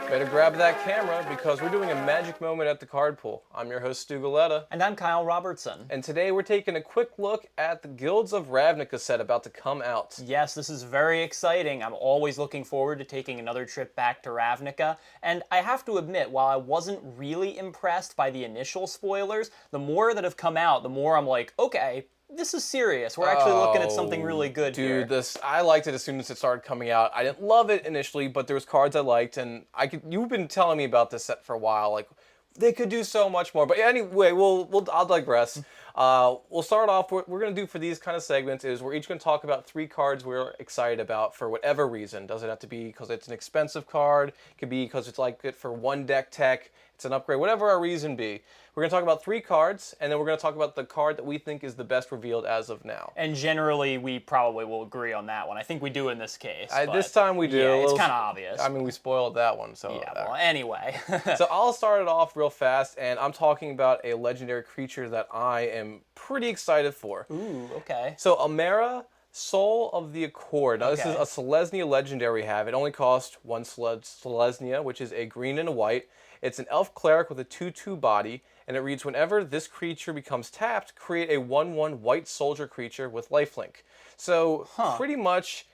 Better grab that camera because we're doing a magic moment at the card pool. I'm your host, Stu Galetta. And I'm Kyle Robertson. And today we're taking a quick look at the Guilds of Ravnica set about to come out. Yes, this is very exciting. I'm always looking forward to taking another trip back to Ravnica. And I have to admit, while I wasn't really impressed by the initial spoilers, the more that have come out, the more I'm like, okay, this is serious. We're actually looking at something really good here. Dude, I liked it as soon as it started coming out. I didn't love it initially, but there was cards I liked, and you've been telling me about this set for a while. Like, they could do so much more. But anyway, I'll digress. We'll start off. What we're going to do for these kind of segments is we're each going to talk about 3 cards we're excited about for whatever reason. Doesn't have to be because it's an expensive card. It could be because it's like it for one deck tech. It's an upgrade. Whatever our reason be. We're going to talk about 3 cards, and then we're going to talk about the card that we think is the best revealed as of now. And generally, we probably will agree on that one. I think we do in this case. This time we do. Yeah, it's kind of obvious. I mean, we spoiled that one, so... Yeah, well, anyway. So I'll start it off real fast, and I'm talking about a legendary creature that I am pretty excited for. Ooh, okay. So Amerisoul of the Accord. Now, this is a Selesnya legendary we have. It only costs 1 Selesnya, which is a green and a white. It's an elf cleric with a 2/2 body, and it reads, whenever this creature becomes tapped, create a 1/1 white soldier creature with lifelink. So pretty much,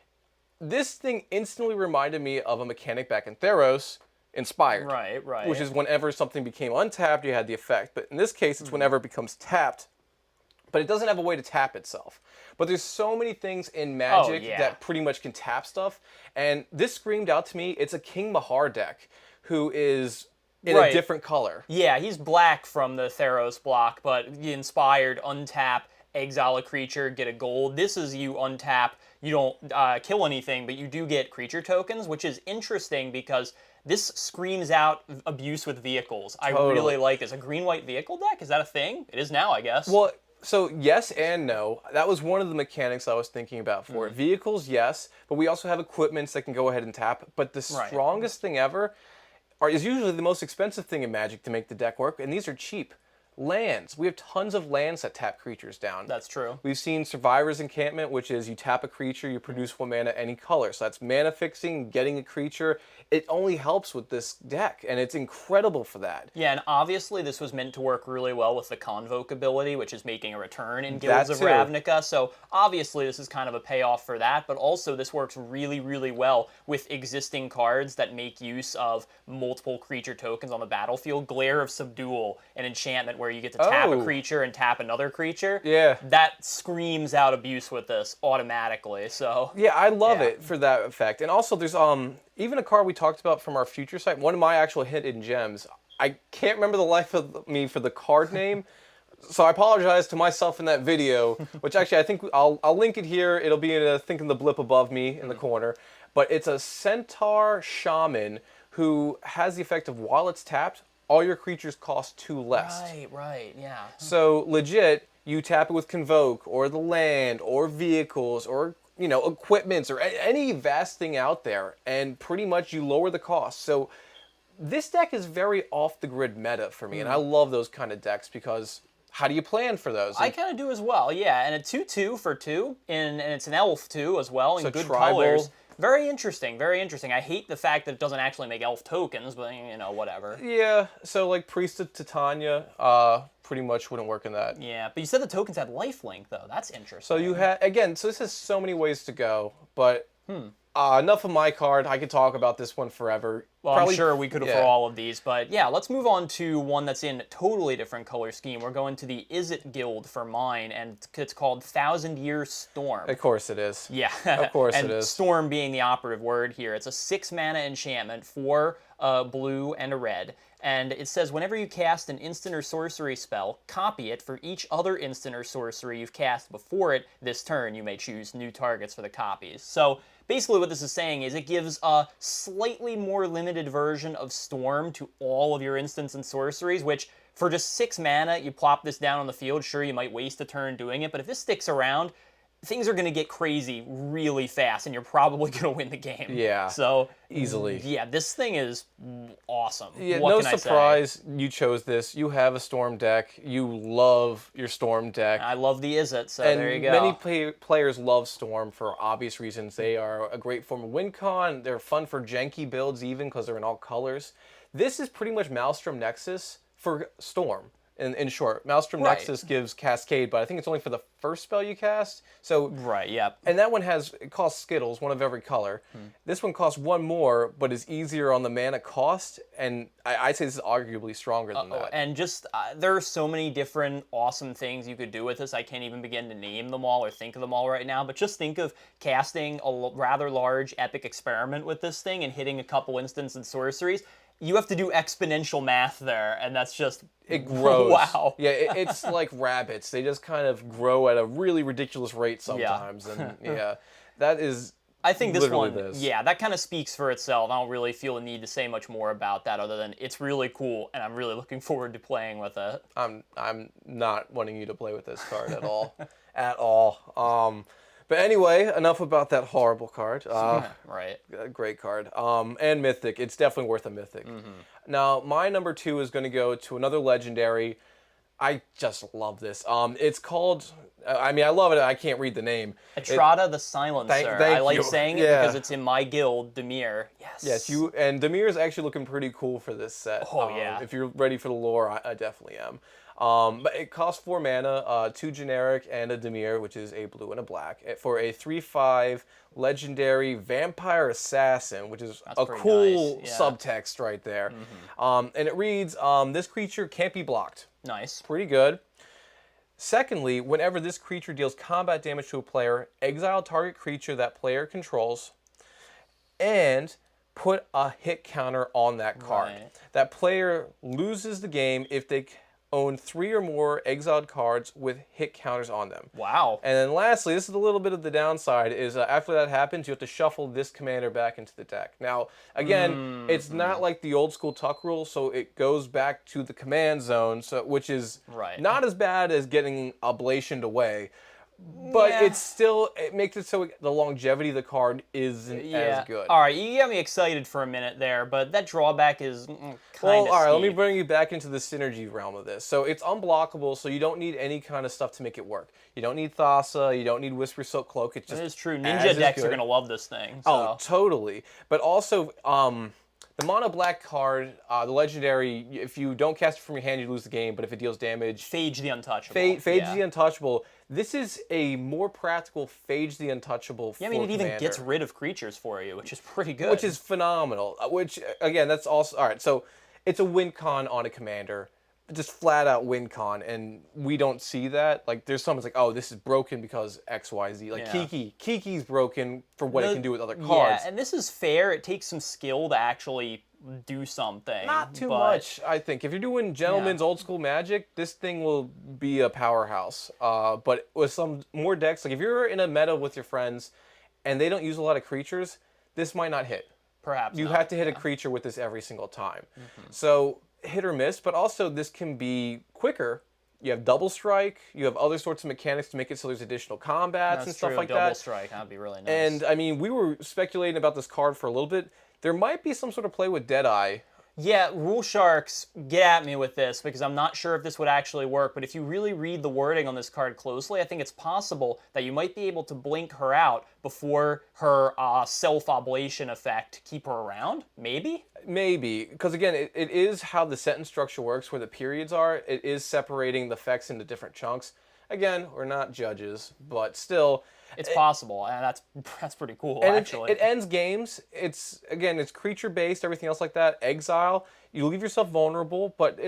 this thing instantly reminded me of a mechanic back in Theros, Inspired. Right. Which is whenever something became untapped, you had the effect. But in this case, it's whenever it becomes tapped, but it doesn't have a way to tap itself. But there's so many things in Magic that pretty much can tap stuff, and this screamed out to me, it's a King Mahar deck, who is... in a different color. Yeah, he's black from the Theros block, but the Inspired, untap, exile a creature, get a gold. This is you untap, you don't kill anything, but you do get creature tokens, which is interesting because this screams out abuse with vehicles. Totally. I really like this. A green-white vehicle deck? Is that a thing? It is now, I guess. Well, so yes and no. That was one of the mechanics I was thinking about for it. Vehicles, yes, but we also have equipments that can go ahead and tap. But the strongest thing ever... is usually the most expensive thing in Magic to make the deck work, and these are cheap. Lands. We have tons of lands that tap creatures down. That's true. We've seen Survivor's Encampment, which is you tap a creature, you produce 1 mana any color. So that's mana fixing, getting a creature. It only helps with this deck, and it's incredible for that. Yeah, and obviously this was meant to work really well with the Convoke ability, which is making a return in Guilds of Ravnica. So obviously this is kind of a payoff for that, but also this works really, really well with existing cards that make use of multiple creature tokens on the battlefield. Glare of Subdual, an enchantment where you get to tap a creature and tap another creature. Yeah. That screams out abuse with this automatically, so... Yeah, I love it for that effect. And also there's even a card we talked about from our future site, one of my actual hidden gems. I can't remember the life of me for the card name, so I apologize to myself in that video, which actually I think I'll link it here. It'll be in the blip above me in the corner. But it's a Centaur Shaman who has the effect of while it's tapped, all your creatures cost 2 less. Right, yeah. So legit, you tap it with Convoke, or the land, or vehicles, or equipments, or any vast thing out there, and pretty much you lower the cost. So this deck is very off-the-grid meta for me, and I love those kind of decks because how do you plan for those? I kind of do as well, yeah. And a 2/2 for 2, and it's an elf too as well, in good tribal colors. Very interesting, very interesting. I hate the fact that it doesn't actually make elf tokens, but, whatever. Yeah, so, like, Priest of Titania pretty much wouldn't work in that. Yeah, but you said the tokens had lifelink, though. That's interesting. So you had, again, so this has so many ways to go, but enough of my card. I could talk about this one forever. Well, I'm sure we could for all of these, but yeah, let's move on to one that's in a totally different color scheme. We're going to the Is It Guild for mine, and it's called Thousand Year Storm. Of course it is. Yeah. Of course it is. And Storm being the operative word here. It's a 6-mana enchantment, 4 blue and a red. And it says, whenever you cast an instant or sorcery spell, copy it for each other instant or sorcery you've cast before it this turn. You may choose new targets for the copies. So basically what this is saying is it gives a slightly more limited version of Storm to all of your instants and sorceries, which for just 6 mana, you plop this down on the field. Sure, you might waste a turn doing it, but if this sticks around, things are going to get crazy really fast, and you're probably going to win the game. Yeah, So easily. Yeah, this thing is awesome. Yeah, What no can I say? surprise you chose this. You have a Storm deck. You love your Storm deck. I love the Izzet, so And there you go. many players love Storm for obvious reasons. They are a great form of win con. They're fun for janky builds even because they're in all colors. This is pretty much Maelstrom Nexus for Storm. In short, Maelstrom Right. Nexus gives Cascade, but I think it's only for the first spell you cast. So Right, yep. and that one it costs Skittles, one of every color. This one costs one more, but is easier on the mana cost, and I'd say this is arguably stronger than that. And just, there are so many different awesome things you could do with this. I can't even begin to name them all or think of them all right now, but just think of casting a rather large epic experiment with this thing and hitting a couple instants and sorceries. You have to do exponential math there, and that's just... It grows. Wow. Yeah, it's like rabbits. They just kind of grow at a really ridiculous rate sometimes. And yeah, that is I think this literally one, this. yeah, that kind of speaks for itself. I don't really feel a need to say much more about that other than it's really cool, and I'm really looking forward to playing with it. I'm not wanting you to play with this card at all. At all. But anyway, enough about that horrible card. Right. Great card. And Mythic. It's definitely worth a Mythic. Now, my number 2 is going to go to another Legendary. I just love this. It's called... I mean, I love it. I can't read the name. Etrata the Silencer. Thank I like you. saying it because it's in my guild, Dimir. Yes. Yes, and Dimir is actually looking pretty cool for this set. Oh, yeah. If you're ready for the lore, I definitely am. But it costs 4 mana, 2 generic, and a Dimir, which is a blue and a black, for a 3/5 legendary vampire assassin, which is a cool nice. Yeah. subtext right there. And it reads, this creature can't be blocked. Nice. Pretty good. Secondly, whenever this creature deals combat damage to a player, exile target creature that player controls, and put a hit counter on that card. Right. That player loses the game if they own 3 or more exiled cards with hit counters on them. Wow. And then lastly, this is a little bit of the downside, is after that happens, you have to shuffle this commander back into the deck. Now, again, it's not like the old school Tuck rule, so it goes back to the command zone, which is not as bad as getting ablationed away. But it's still, it makes it so the longevity of the card isn't as good. All right, you got me excited for a minute there, but that drawback is kind of Well, all right, let me bring you back into the synergy realm of this. So it's unblockable, so you don't need any kind of stuff to make it work. You don't need Thassa, you don't need Whisper Silk Cloak. It's just It is true. Ninja decks are going to love this thing. So. Oh, totally. But also, the mono black card, the legendary, if you don't cast it from your hand, you lose the game, but if it deals damage... Phage the Untouchable. Phage the Untouchable. This is a more practical Phage the Untouchable for I mean, it even Commander, gets rid of creatures for you, which is pretty good. which is phenomenal. Which, again, that's also... All right, so it's a win con on a Commander. Just flat out win con, and we don't see that. Like, there's someone's like, oh, this is broken because X, Y, Z. Like, Kiki's broken for what it can do with other cards. Yeah, and this is fair. It takes some skill to actually do something. Not too much, I think. If you're doing Gentleman's old school Magic, this thing will be a powerhouse. But with some more decks, like if you're in a meta with your friends and they don't use a lot of creatures, this might not hit. Perhaps You not. have to hit a creature with this every single time. So hit or miss, but also this can be quicker. You have double strike. You have other sorts of mechanics to make it so there's additional combats and stuff like double that. strike, that'd be really nice. And I mean, we were speculating about this card for a little bit. There might be some sort of play with Deadeye. Yeah, Rule Sharks, get at me with this because I'm not sure if this would actually work, but if you really read the wording on this card closely, I think it's possible that you might be able to blink her out before her self-oblation effect keep her around. Maybe? Maybe, because again, it is how the sentence structure works, where the periods are. It is separating the effects into different chunks. Again, we're not judges, but still... It's possible, and that's pretty cool, and actually. It ends games. It's creature-based, everything else like that. Exile, you leave yourself vulnerable, but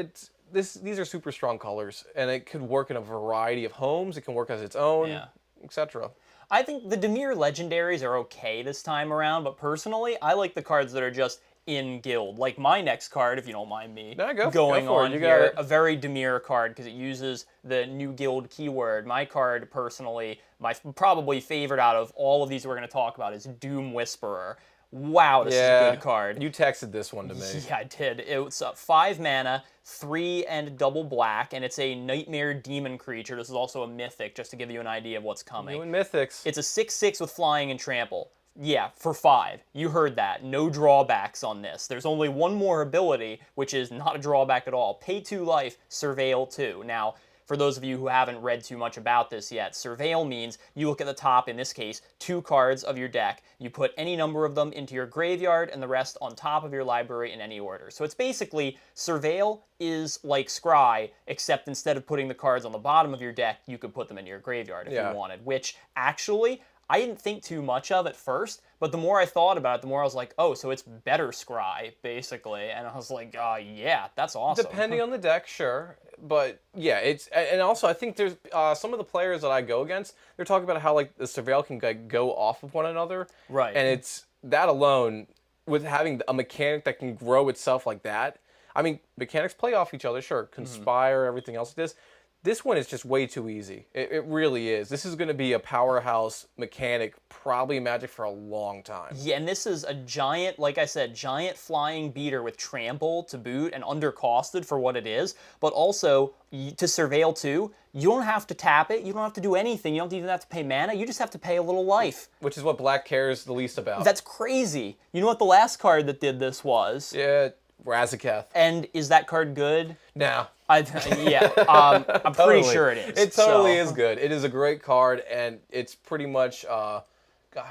these are super strong colors, and it could work in a variety of homes. It can work as its own, etc. I think the Dimir legendaries are okay this time around, but personally, I like the cards that are just in guild. Like my next card, if you don't mind me going on here, a very Dimir card because it uses the new guild keyword. My card, personally, my probably favorite out of all of these we're going to talk about is Doom Whisperer. wow, this is a good card. You texted this one to me. Yeah, I did. It's 5 mana, 3 and double black, and it's a Nightmare Demon creature. This is also a mythic, just to give you an idea of what's coming. You and mythics. It's a 6/6 with flying and trample. Yeah, for 5. You heard that. No drawbacks on this. There's only one more ability, which is not a drawback at all. Pay 2 life, Surveil 2. Now, for those of you who haven't read too much about this yet, Surveil means you look at the top, in this case, 2 cards of your deck. You put any number of them into your graveyard and the rest on top of your library in any order. So it's basically, Surveil is like Scry, except instead of putting the cards on the bottom of your deck, you could put them in your graveyard if you wanted, which actually, I didn't think too much of at first, but the more I thought about it, the more I was like, oh, so it's better Scry, basically. And I was like, yeah, that's awesome. Depending on the deck, sure. But yeah, it's, and also I think there's some of the players that I go against, they're talking about how like the Surveil can like, go off of one another. Right. And it's that alone, with having a mechanic that can grow itself like that. I mean, mechanics play off each other, sure. Conspire, everything else like this. This one is just way too easy. It really is. This is going to be a powerhouse mechanic, probably in Magic for a long time. Yeah, and this is a giant, like I said, giant flying beater with trample to boot and undercosted for what it is. But also, to Surveil 2, you don't have to tap it. You don't have to do anything. You don't even have to pay mana. You just have to pay a little life. Which is what Black cares the least about. That's crazy. You know what the last card that did this was? Yeah, Razaketh. And is that card good? No. I'm pretty sure it is. It totally is good. It is a great card, and it's pretty much, God,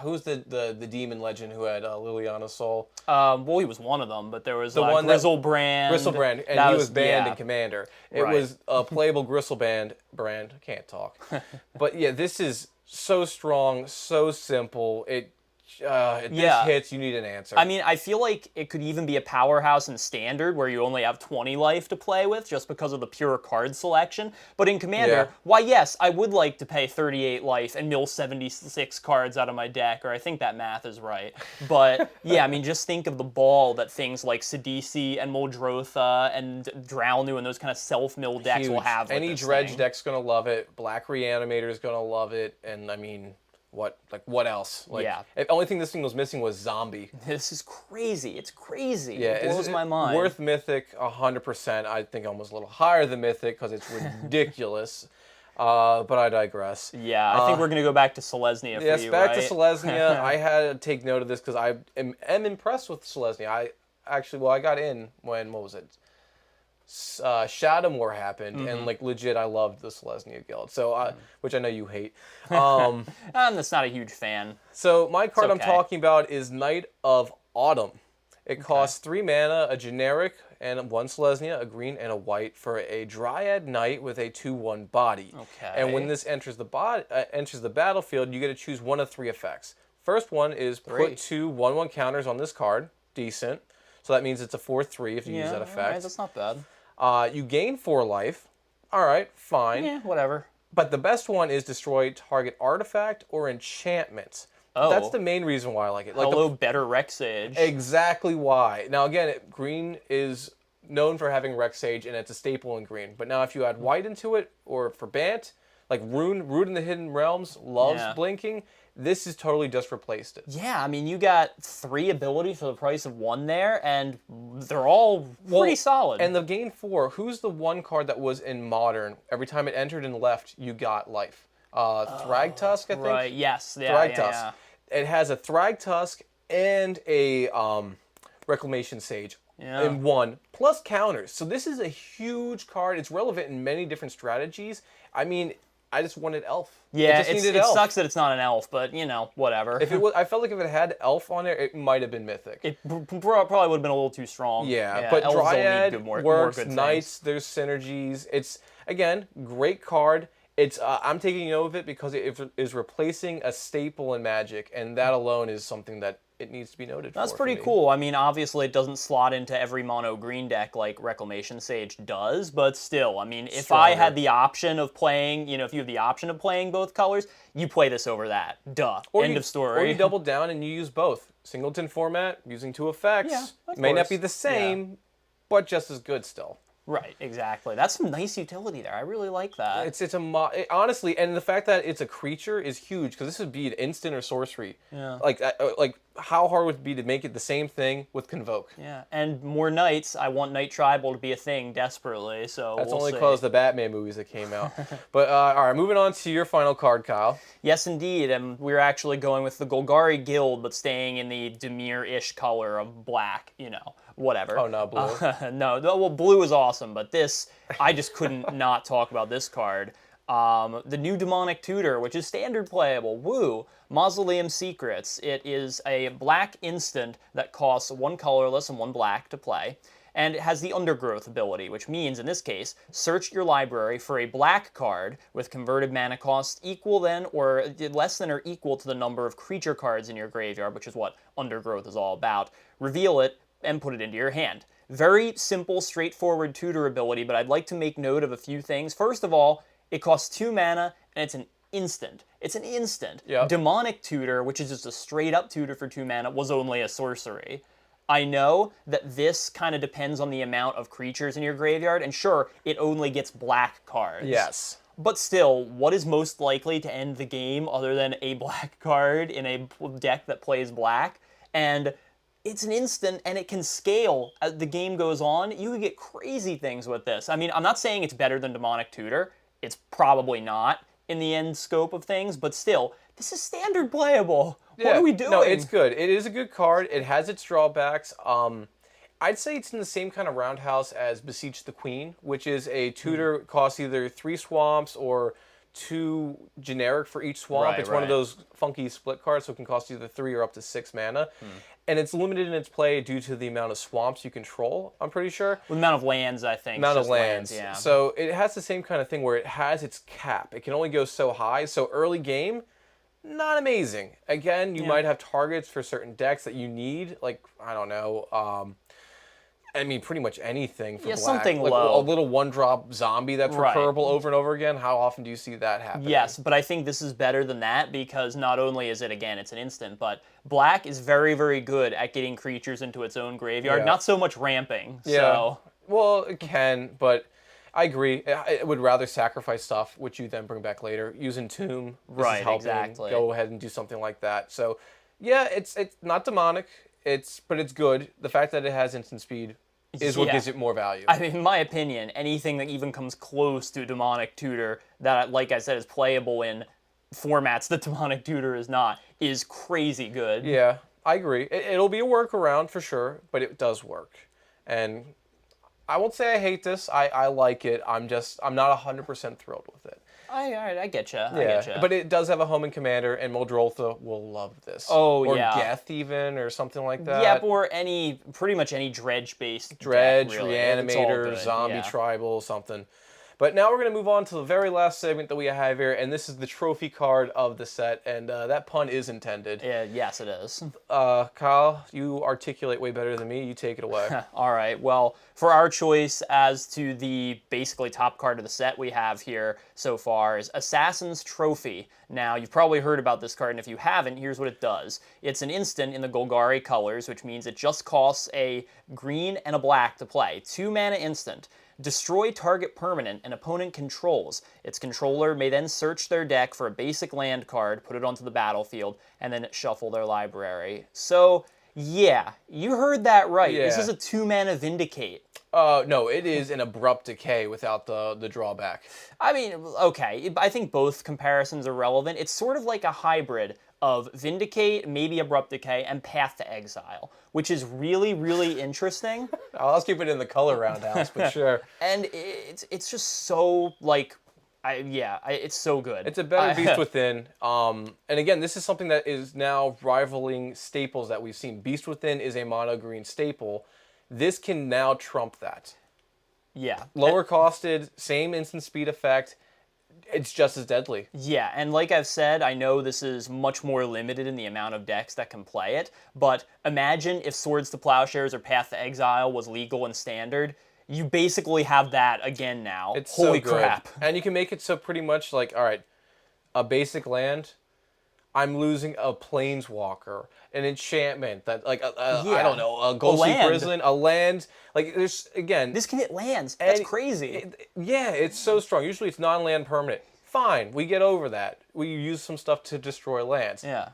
who's the demon legend who had Liliana's soul? Well, he was one of them, but there was the one Griselbrand. Griselbrand, and he was banned in Commander. It was a playable Griselbrand brand. I can't talk. But yeah, this is so strong, so simple. This hits, you need an answer. I mean, I feel like it could even be a powerhouse in Standard where you only have 20 life to play with just because of the pure card selection. But in Commander, why yes, I would like to pay 38 life and mill 76 cards out of my deck, or I think that math is right. But yeah, I mean, just think of the ball that things like Sidisi and Muldrotha and Drownu and those kind of self-mill decks will have with Any this Dredge thing. deck's going to love it. Black Reanimator is going to love it. And I mean... What else? The only thing this thing was missing was zombie. This is crazy. It's crazy. Yeah, it blows my mind. Worth Mythic 100%. I think almost a little higher than Mythic because it's ridiculous. But I digress. Yeah, I think we're going to go back to Selesnya for you, Yes, back right? to Selesnya. I had to take note of this because I am impressed with Selesnya. I got in when, what was it? Shadowmoor happened, and like legit, I loved the Selesnya guild. So, which I know you hate. I'm that's not a huge fan. So my card okay. I'm talking about is Knight of Autumn. It costs 3 mana, a generic, and 1 Selesnya, a green, and a white for a Dryad Knight with a 2/1 body. Okay. And when this enters the battlefield, you get to choose one of 3 effects. First one is put 2 1/1 counters on this card. Decent. So that means it's a 4/3 if you use that effect. All right, that's not bad. You gain 4 life. All right, fine. Yeah, whatever. But the best one is destroy target artifact or enchantment. Oh. That's the main reason why I like it. Like Hello, better Rex Age. Exactly why. Now again, green is known for having Rex Sage, and it's a staple in green. But now if you add white into it, or for Bant, like Root in the Hidden Realms loves blinking. This is totally just replaced it. Yeah, I mean, you got 3 abilities for the price of 1 there, and they're all pretty solid. And the gain 4, who's the one card that was in Modern? Every time it entered and left, you got life. Thragtusk, I think? Right, yes. Yeah, Thragtusk. It has a Thragtusk and a Reclamation Sage in one, plus counters. So this is a huge card. It's relevant in many different strategies. I mean... I just wanted Elf. Yeah, it sucks that it's not an Elf, but, you know, whatever. If it was, I felt like if it had Elf on there, it might have been Mythic. It probably would have been a little too strong. Yeah, but Elves Dryad more works, good Knights, there's synergies. It's, again, great card. It's I'm taking note of it because it is replacing a staple in Magic, and that alone is something that it needs to be noted for. That's pretty cool. I mean, obviously it doesn't slot into every mono green deck like Reclamation Sage does, but still, I mean, if I had the option of playing, you know, if you have the option of playing both colors, you play this over that. Duh. End of story. Or you double down and you use both. Singleton format, using 2 effects. Yeah, of May not course. be the same, but just as good still. Right, exactly. That's some nice utility there. I really like that. It's honestly, and the fact that it's a creature is huge because this would be an instant or sorcery. Yeah. Like how hard would it be to make it the same thing with Convoke? Yeah, and more knights. I want Knight Tribal to be a thing desperately, so That's we'll only see. because the Batman movies that came out. But all right, moving on to your final card, Kyle. Yes, indeed, and we're actually going with the Golgari Guild, but staying in the Dimir-ish color of black, whatever. Oh, no, blue. Well, blue is awesome, but this, I just couldn't not talk about this card. The new Demonic Tutor, which is standard playable. Woo! Mausoleum Secrets. It is a black instant that costs 1 colorless and 1 black to play. And it has the Undergrowth ability, which means, in this case, search your library for a black card with converted mana cost equal then, or less than or equal to the number of creature cards in your graveyard, which is what Undergrowth is all about. Reveal it and put it into your hand. Very simple, straightforward tutor ability, but I'd like to make note of a few things. First of all, it costs 2 mana, and it's an instant. It's an instant. Yep. Demonic Tutor, which is just a straight-up tutor for 2 mana, was only a sorcery. I know that this kind of depends on the amount of creatures in your graveyard, and sure, it only gets black cards. Yes. But still, what is most likely to end the game other than a black card in a deck that plays black? And it's an instant, and it can scale as the game goes on. You can get crazy things with this. I mean, I'm not saying it's better than Demonic Tutor. It's probably not in the end scope of things, but still, this is standard playable. Yeah. What are we doing? No, it's good. It is a good card. It has its drawbacks. I'd say it's in the same kind of roundhouse as Beseech the Queen, which is a tutor, costs either 3 swamps or 2 generic for each swamp. Right, It's one of those funky split cards, so it can cost either 3 or up to 6 mana. And it's limited in its play due to the amount of swamps you control, I'm pretty sure. With the amount of lands, I think. Amount of just lands. yeah. So it has the same kind of thing where it has its cap. It can only go so high. So early game, not amazing. Again, you might have targets for certain decks that you need. Like, I don't know, I mean, pretty much anything for black. Something like low. A little 1-drop zombie that's recurable over and over again. How often do you see that happen? Yes, but I think this is better than that because not only is it, again, it's an instant, but black is very, very good at getting creatures into its own graveyard. Yeah. Not so much ramping. Yeah. So. Well, it can, but I agree. I would rather sacrifice stuff, which you then bring back later. Use Entomb. This is helping. Exactly. Go ahead and do something like that. So, yeah, it's not demonic. But it's good. The fact that it has instant speed is what gives it more value. I mean, in my opinion, anything that even comes close to Demonic Tutor that, like I said, is playable in formats that Demonic Tutor is not, is crazy good. Yeah, I agree. It'll be a workaround for sure, but it does work. And I won't say I hate this. I like it. I'm not 100% thrilled with it. I get you. I Yeah, get you. but it does have a home and commander, and Muldrotha will love this. Oh, or yeah. Geth even, or something like that. Yeah, or pretty much any dredge-based Dredge, deck, really. It's all Reanimator, good, Zombie yeah. Tribal, something. But now we're going to move on to the very last segment that we have here, and this is the trophy card of the set, and that pun is intended. Yes, it is. Kyle, you articulate way better than me. You take it away. All right, well, for our choice as to the basically top card of the set we have here so far is Assassin's Trophy. Now, you've probably heard about this card, and if you haven't, here's what it does. It's an instant in the Golgari colors, which means it just costs a green and a black to play. 2 mana instant. Destroy target permanent an opponent controls. Its controller may then search their deck for a basic land card, put it onto the battlefield, and then shuffle their library. So, yeah, you heard that right. Yeah. This is a 2 mana Vindicate. No, it is an abrupt decay without the drawback. I mean, okay, I think both comparisons are relevant. It's sort of like a hybrid of Vindicate, maybe Abrupt Decay, and Path to Exile, which is really, really interesting. I'll keep it in the color roundhouse, but sure. And it's just so, like, it's so good. It's a better Beast Within. And again, this is something that is now rivaling staples that we've seen. Beast Within is a mono green staple. This can now trump that. Yeah. Lower costed, same instant speed effect. It's just as deadly. Yeah, and like I've said, I know this is much more limited in the amount of decks that can play it, but imagine if Swords to Plowshares or Path to Exile was legal and standard. You basically have that again now. It's Holy so good. crap. And you can make it so pretty much like, all right, a basic land, I'm losing a Planeswalker, an enchantment, that like I don't know, a Ghostly Prison, a land. Like there's again, This can hit lands. That's crazy. Yeah, it's so strong. Usually it's non-land permanent. Fine, we get over that. We use some stuff to destroy lands. Yeah.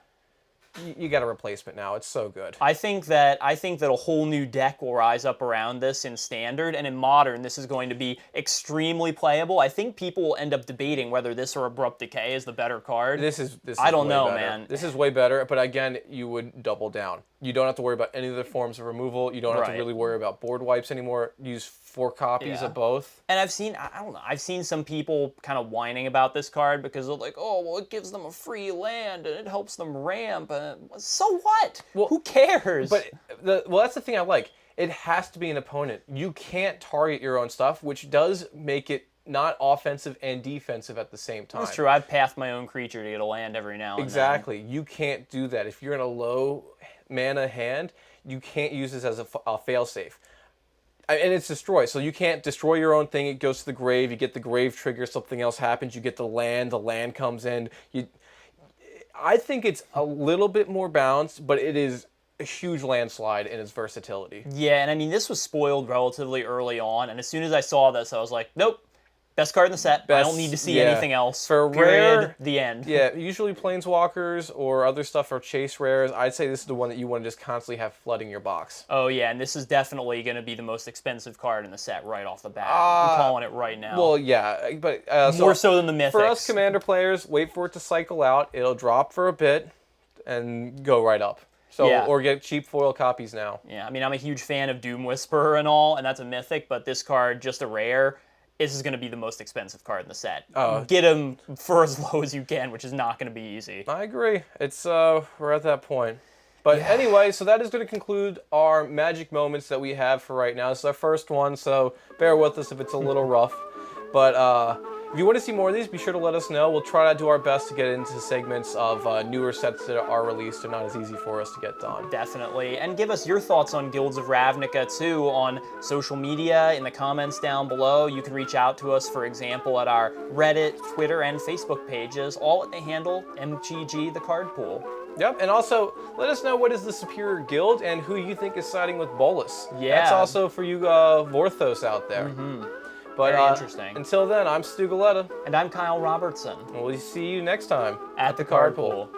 you got a replacement now. It's so good. I think that a whole new deck will rise up around this in Standard, and in Modern, this is going to be extremely playable. I think people will end up debating whether this or Abrupt Decay is the better card. This is I don't way know, better. man. This is way better, but again, you would double down. You don't have to worry about any of the forms of removal. You don't have to really worry about board wipes anymore. Use 4 copies of both. And I've seen, I don't know, I've seen some people kind of whining about this card because they're like, oh, well, it gives them a free land and it helps them ramp. So what? Well, who cares? But that's the thing I like. It has to be an opponent. You can't target your own stuff, which does make it not offensive and defensive at the same time. That's true. I've pathed my own creature to get a land every now and then. Exactly. You can't do that. If you're in a low mana hand, you can't use this as a failsafe. And it's destroyed, so you can't destroy your own thing. It goes to the grave. You get the grave trigger. Something else happens. You get the land. The land comes in. I think it's a little bit more balanced, but it is a huge landslide in its versatility. Yeah, and I mean, this was spoiled relatively early on, and as soon as I saw this, I was like, nope. Best card in the set. I don't need to see anything else. For period. rare, the end. Yeah, usually Planeswalkers or other stuff are chase rares. I'd say this is the one that you want to just constantly have flooding your box. Oh yeah, and this is definitely going to be the most expensive card in the set right off the bat. I'm calling it right now. Well, yeah, but more so than the Mythics. For us Commander players, wait for it to cycle out. It'll drop for a bit and go right up. So, or get cheap foil copies now. Yeah, I mean, I'm a huge fan of Doom Whisperer and all, and that's a Mythic, but this card, just a rare. This is going to be the most expensive card in the set. Get him for as low as you can, which is not going to be easy. I agree. It's we're at that point. But anyway, so that is going to conclude our magic moments that we have for right now. This is our first one, so bear with us if it's a little rough. But if you want to see more of these, be sure to let us know. We'll try to do our best to get into segments of newer sets that are released. They're not as easy for us to get done. Definitely. And give us your thoughts on Guilds of Ravnica, too, on social media, in the comments down below. You can reach out to us, for example, at our Reddit, Twitter, and Facebook pages, all at the handle MGG TheCardPool. Yep, and also let us know what is the superior guild and who you think is siding with Bolas. Yeah. That's also for you Vorthos out there. But very interesting. Until then, I'm Stu Galetta. And I'm Kyle Robertson. And we'll see you next time at the Card Pool.